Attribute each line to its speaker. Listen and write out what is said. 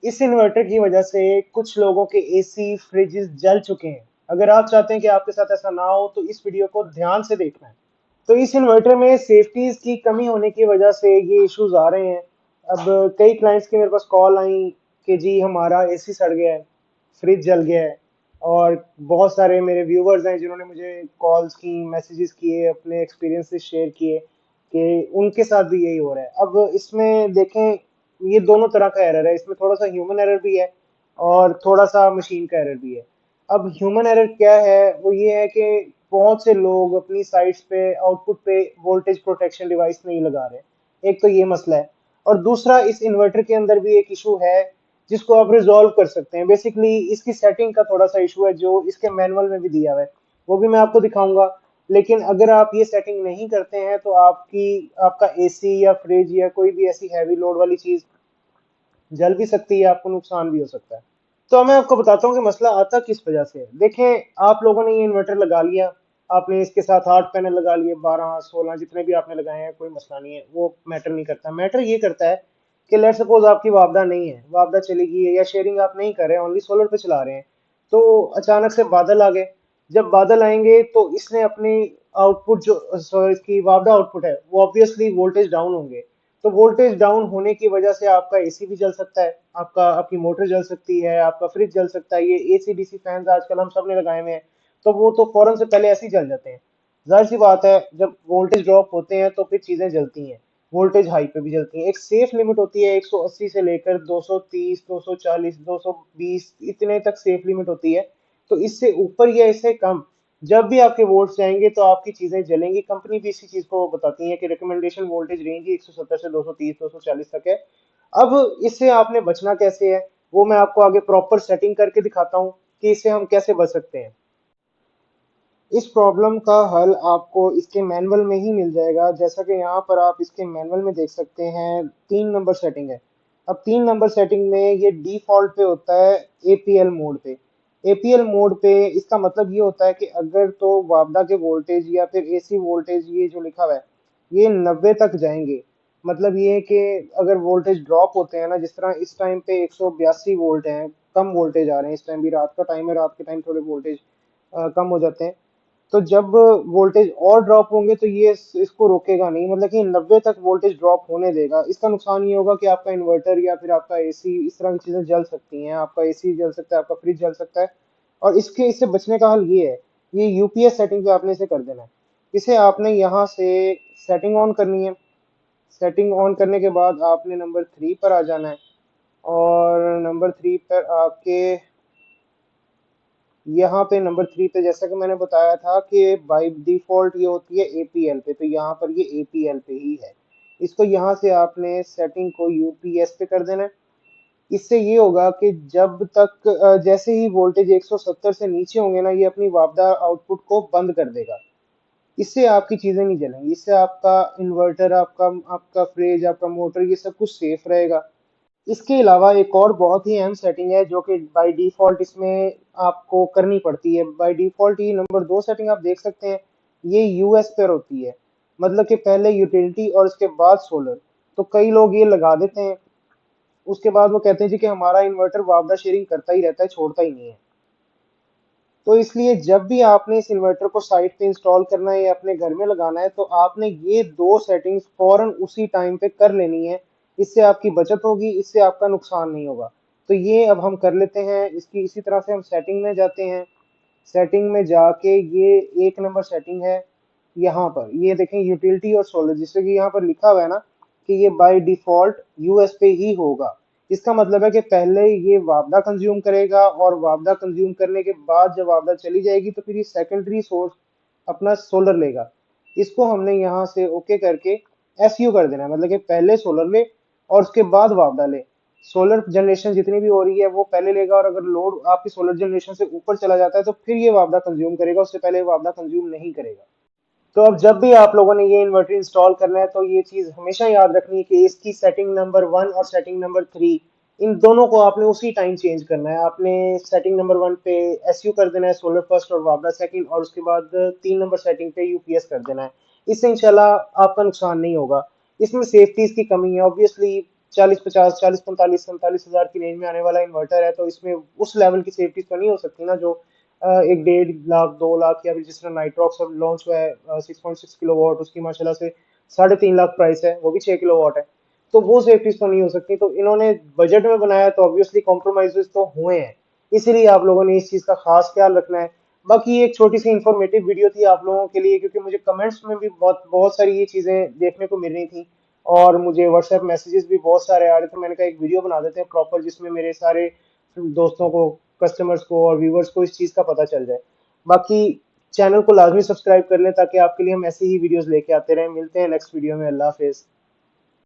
Speaker 1: इस इन्वर्टर की वजह से कुछ लोगों के एसी फ्रिजेस जल चुके हैं। अगर आप चाहते हैं कि आपके साथ ऐसा ना हो तो इस वीडियो को ध्यान से देखना है। तो इस इन्वर्टर में सेफ्टीज की कमी होने की वजह से ये इश्यूज आ रहे हैं। अब कई क्लाइंट्स की मेरे पास कॉल आई कि जी हमारा एसी सड़ गया है, फ्रिज जल गया है। और बहुत सारे मेरे व्यूवर्स हैं जिन्होंने मुझे कॉल्स की, मैसेजेस किए, अपने एक्सपीरियंसेस शेयर किए कि उनके साथ भी यही हो रहा है। अब इसमें देखें, ये दोनों तरह का एरर है। इसमें थोड़ा सा ह्यूमन एरर भी है और थोड़ा सा मशीन का एरर भी है। अब ह्यूमन एरर क्या है, वो ये है कि बहुत से लोग अपनी साइट्स पे आउटपुट पे वोल्टेज प्रोटेक्शन डिवाइस नहीं लगा रहे। एक तो ये मसला है। और दूसरा, इस इन्वर्टर के अंदर भी एक इशू है जिसको आप रिजॉल्व कर सकते हैं। बेसिकली इसकी सेटिंग का थोड़ा सा इशू है जो इसके मैनुअल में भी दिया हुआ है, वो भी मैं आपको दिखाऊंगा। लेकिन अगर आप ये सेटिंग नहीं करते हैं तो आपका एसी या फ्रिज या कोई भी ऐसी हैवी लोड वाली चीज जल भी सकती है, आपको नुकसान भी हो सकता है। तो मैं आपको बताता हूँ कि मसला आता किस वजह से है। देखें, आप लोगों ने ये इन्वर्टर लगा लिया, आपने इसके साथ 8 पैनल लगा लिए, 12 16 जितने भी आपने लगाए हैं, कोई मसला नहीं है, वो मैटर नहीं करता। मैटर ये करता है कि लेट सपोज आपकी वापदा नहीं है, वापदा चली गई है, या शेयरिंग आप नहीं कर रहे हैं, ओनली सोलर पे चला रहे हैं। तो अचानक से बादल आ गए। जब बादल आएंगे तो इसने अपनी आउटपुट जो इसकी वापदा आउटपुट है, वो ऑब्वियसली वोल्टेज डाउन होंगे। तो वोल्टेज डाउन होने की वजह से आपका एसी भी जल सकता है, आपकी मोटर जल सकती है, आपका फ्रिज जल सकता है। ये एसी डीसी फैंस आजकल हम सब ने लगाए हुए हैं, तो वो तो फौरन से पहले ऐसे ही जल जाते हैं। जाहिर सी बात है, जब वोल्टेज ड्रॉप होते हैं तो फिर चीजें जलती हैं। वोल्टेज हाई पे भी जलती हैं। एक सेफ लिमिट होती है 180 से लेकर 230, 240, 220, इतने तक सेफ लिमिट होती है। तो इससे ऊपर या इससे कम जब भी आपके वोल्ट्स जाएंगे तो आपकी चीजें जलेंगी। कंपनी भी इसी चीज को बताती है कि रिकमेंडेशन वोल्टेज रेंज 170 से 230, 240 तक है। अब इससे आपने बचना कैसे है, वो मैं आपको आगे प्रॉपर सेटिंग करके दिखाता हूँ कि इससे हम कैसे बच सकते हैं। इस प्रॉब्लम का हल आपको इसके मैनुअल में ही मिल जाएगा। जैसा कि यहाँ पर आप इसके मैनुअल में देख सकते हैं, 3 नंबर सेटिंग है। अब 3 नंबर सेटिंग में ये डिफॉल्ट पे होता है एपीएल मोड पे। एपीएल मोड पे इसका मतलब ये होता है कि अगर तो वापडा के वोल्टेज या फिर एसी वोल्टेज, ये जो लिखा हुआ है, ये 90 तक जाएंगे। मतलब ये है कि अगर वोल्टेज ड्रॉप होते हैं ना, जिस तरह इस टाइम पे 182 वोल्ट हैं, कम वोल्टेज आ रहे हैं। इस टाइम भी रात का टाइम है, रात के टाइम थोड़े वोल्टेज कम हो जाते हैं। तो जब वोल्टेज और ड्रॉप होंगे तो ये इसको रोकेगा नहीं, मतलब कि 90 तक वोल्टेज ड्रॉप होने देगा। इसका नुकसान ये होगा कि आपका इन्वर्टर या फिर आपका एसी, इस तरह की चीजें जल सकती हैं। आपका एसी जल सकता है, आपका फ्रिज जल सकता है। और इससे बचने का हल ये है, ये यूपीएस सेटिंग पे आपने इसे कर देना है। इसे आपने यहाँ से सेटिंग ऑन करनी है। सेटिंग ऑन करने के बाद आपने नंबर 3 पर आ जाना है। और नंबर 3 पर आके यहाँ पे नंबर 3 पे, जैसा कि मैंने बताया था कि बाय डिफॉल्ट ये होती है एपीएल पे, तो यहाँ पर ये एपीएल पे ही है। इसको यहाँ से आपने सेटिंग को यूपीएस पे कर देना है। इससे ये होगा कि जब तक जैसे ही वोल्टेज 170 से नीचे होंगे ना, ये अपनी वापदा आउटपुट को बंद कर देगा। इससे आपकी चीजें नहीं जलेंगी, इससे आपका इन्वर्टर, आपका आपका फ्रिज, आपका मोटर, ये सब कुछ सेफ रहेगा। इसके अलावा एक और बहुत ही अहम सेटिंग है जो कि बाय डिफॉल्ट इसमें आपको करनी पड़ती है। बाय डिफॉल्ट ये नंबर 2 सेटिंग आप देख सकते हैं, ये यूएस पर होती है। मतलब कि पहले यूटिलिटी और उसके बाद सोलर। तो कई लोग ये लगा देते हैं, उसके बाद वो कहते हैं जी कि हमारा इन्वर्टर वापदा शेयरिंग करता ही रहता है, छोड़ता ही नहीं है। तो इसलिए जब भी आपने इस इन्वर्टर को साइट पे इंस्टॉल करना है या अपने घर में लगाना है, तो आपने ये 2 सेटिंग्स फौरन उसी टाइम पे कर लेनी है। इससे आपकी बचत होगी, इससे आपका नुकसान नहीं होगा। तो ये अब हम कर लेते हैं इसकी। इसी तरह से हम सेटिंग में जाते हैं। सेटिंग में जाके ये 1 नंबर सेटिंग है। यहाँ पर ये देखें, यूटिलिटी और सोलर, जिससे कि यहाँ पर लिखा हुआ है ना कि ये बाय डिफॉल्ट यूएस पे ही होगा। इसका मतलब है कि पहले ये वापदा कंज्यूम करेगा, और वापदा कंज्यूम करने के बाद जब वापदा चली जाएगी तो फिर ये सेकेंडरी सोर्स अपना सोलर लेगा। इसको हमने यहाँ से ओके करके एसयू कर देना है, मतलब कि पहले सोलर ले और उसके बाद वापदा ले। सोलर जनरेशन जितनी भी हो रही है वो पहले लेगा, और अगर लोड आपकी सोलर जनरेशन से ऊपर चला जाता है तो फिर ये वापदा कंज्यूम करेगा, उससे पहले वापदा कंज्यूम नहीं करेगा। तो अब जब भी आप लोगों ने ये इन्वर्टर इंस्टॉल करना है तो ये चीज हमेशा याद रखनी है कि इसकी सेटिंग नंबर 1 और सेटिंग नंबर 3, इन दोनों को आपने उसी टाइम चेंज करना है। आपने सेटिंग नंबर 1 पे एसयू कर देना है, सोलर फर्स्ट और वापडा सेकंड, और उसके बाद 3 नंबर सेटिंग पे यूपीएस कर देना है। इससे इंशाल्लाह आपका नुकसान नहीं होगा। इसमें सेफ्टीज की कमी है ऑब्वियसली। 40-50 40-45 47 की रेंज में आने वाला इन्वर्टर है, तो इसमें उस लेवल की सेफ्टी तो नहीं हो सकती ना, जो एक 1.5 लाख 2 लाख, या फिर जिस तरह नाइट्रॉक्स अब लॉन्च हुआ है 6.6 किलोवाट, उसकी माशाल्लाह से 3.5 लाख प्राइस है, वो भी 6 किलोवाट है। तो वो सेफ्टी तो नहीं हो सकती, तो इन्होंने बजट में बनाया तो ऑब्वियसली कॉम्प्रोमाइजेस तो हुए हैं। इसीलिए आप लोगों ने इस चीज का खास ख्याल रखना है। बाकी एक छोटी सी इंफॉर्मेटिव वीडियो थी आप लोगों के लिए, क्योंकि मुझे कमेंट्स में भी बहुत बहुत सारी ये चीजें देखने को मिल रही थी, और मुझे व्हाट्सएप मैसेजेस भी बहुत सारे आ रहे थे। मैंने कहा एक वीडियो बना देते हैं प्रॉपर, जिसमें मेरे सारे दोस्तों को, कस्टमर्स को और व्यूवर्स को इस चीज का पता चल जाए। बाकी चैनल को लाजमी सब्सक्राइब कर लें, ताकि आपके लिए हम ऐसी ही वीडियोस लेके आते रहें। मिलते हैं नेक्स्ट वीडियो में। अल्लाह हाफिज।